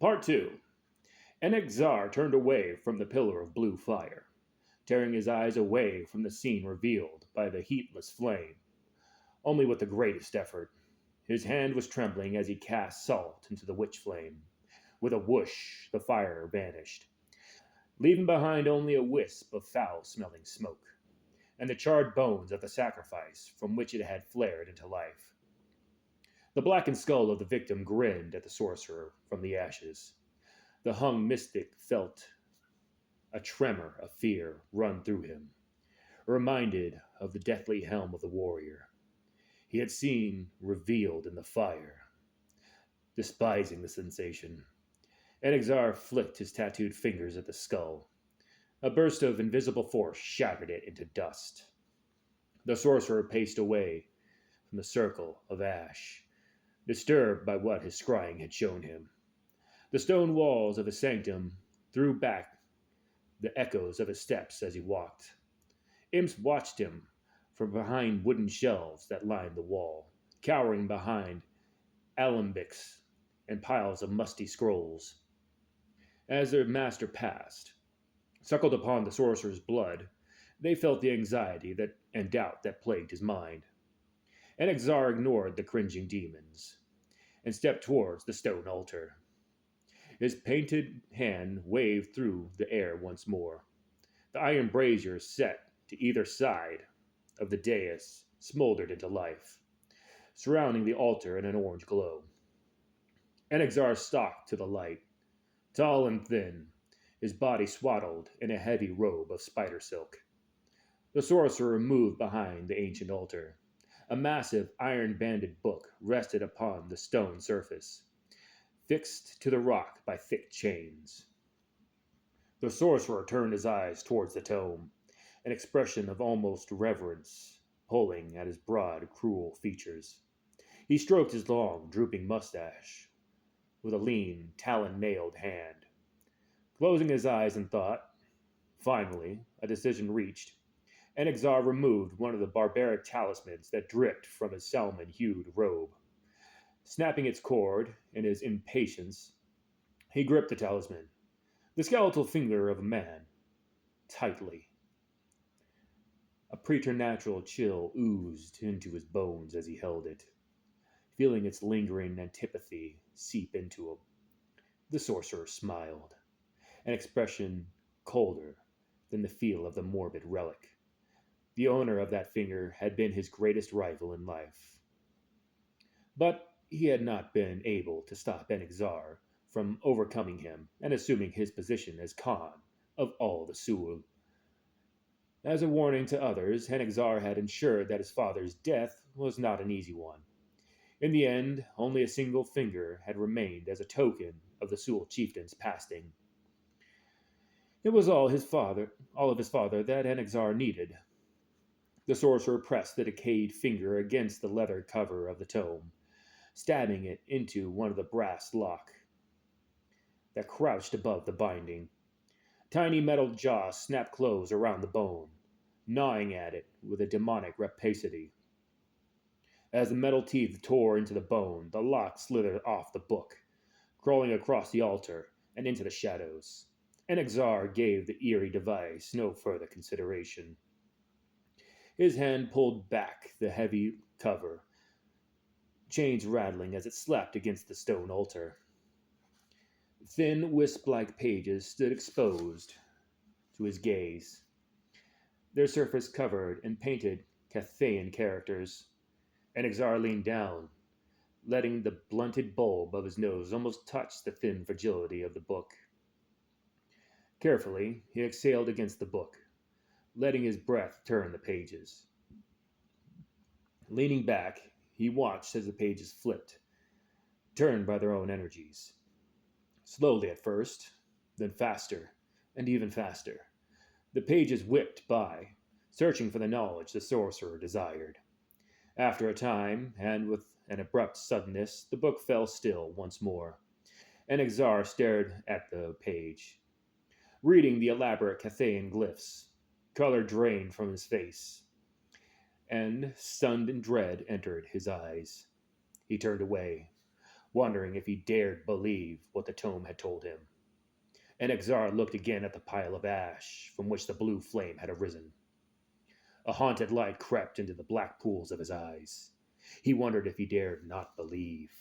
Part 2. Enexar turned away from the pillar of blue fire, tearing his eyes away from the scene revealed by the heatless flame, only with the greatest effort. His hand was trembling as he cast salt into the witch flame. With a whoosh, the fire vanished, leaving behind only a wisp of foul smelling smoke, and the charred bones of the sacrifice from which it had flared into life. The blackened skull of the victim grinned at the sorcerer from the ashes. The hung mystic felt a tremor of fear run through him, reminded of the deathly helm of the warrior he had seen revealed in the fire. Despising the sensation, Enexar flicked his tattooed fingers at the skull. A burst of invisible force shattered it into dust. The sorcerer paced away from the circle of ash, disturbed by what his scrying had shown him. The stone walls of his sanctum threw back the echoes of his steps as he walked. Imps watched him from behind wooden shelves that lined the wall, cowering behind alembics and piles of musty scrolls. As their master passed, suckled upon the sorcerer's blood, they felt the anxiety and doubt that plagued his mind. Enexar ignored the cringing demons and stepped towards the stone altar. His painted hand waved through the air once more. The iron braziers set to either side of the dais smoldered into life, surrounding the altar in an orange glow. Enexar stalked to the light, tall and thin, his body swaddled in a heavy robe of spider silk. The sorcerer moved behind the ancient altar. A massive iron-banded book rested upon the stone surface, fixed to the rock by thick chains. The sorcerer turned his eyes towards the tome, an expression of almost reverence pulling at his broad, cruel features. He stroked his long, drooping mustache with a lean, talon-nailed hand. Closing his eyes in thought, finally, a decision reached, Enexar removed one of the barbaric talismans that dripped from his salmon-hued robe. Snapping its cord in his impatience, he gripped the talisman, the skeletal finger of a man, tightly. A preternatural chill oozed into his bones as he held it, feeling its lingering antipathy seep into him. The sorcerer smiled, an expression colder than the feel of the morbid relic. The owner of that finger had been his greatest rival in life. But he had not been able to stop Enexar from overcoming him and assuming his position as Khan of all the Sul. As a warning to others, Enexar had ensured that his father's death was not an easy one. In the end, only a single finger had remained as a token of the Sul chieftain's passing. It was all of his father that Enexar needed. The sorcerer pressed the decayed finger against the leather cover of the tome, stabbing it into one of the brass lock that crouched above the binding. Tiny metal jaws snapped closed around the bone, gnawing at it with a demonic rapacity. As the metal teeth tore into the bone, the lock slithered off the book, crawling across the altar and into the shadows. Enexar gave the eerie device no further consideration. His hand pulled back the heavy cover, chains rattling as it slapped against the stone altar. Thin, wisp-like pages stood exposed to his gaze, their surface covered in painted Cathayan characters. Enexar leaned down, letting the blunted bulb of his nose almost touch the thin fragility of the book. Carefully, he exhaled against the book, letting his breath turn the pages. Leaning back, he watched as the pages flipped, turned by their own energies. Slowly at first, then faster, and even faster. The pages whipped by, searching for the knowledge the sorcerer desired. After a time, and with an abrupt suddenness, the book fell still once more. Enexar stared at the page, reading the elaborate Cathayan glyphs. Color drained from his face, and stunned dread entered his eyes. He turned away, wondering if he dared believe what the tome had told him. Enexar looked again at the pile of ash from which the blue flame had arisen. A haunted light crept into the black pools of his eyes. He wondered if he dared not believe.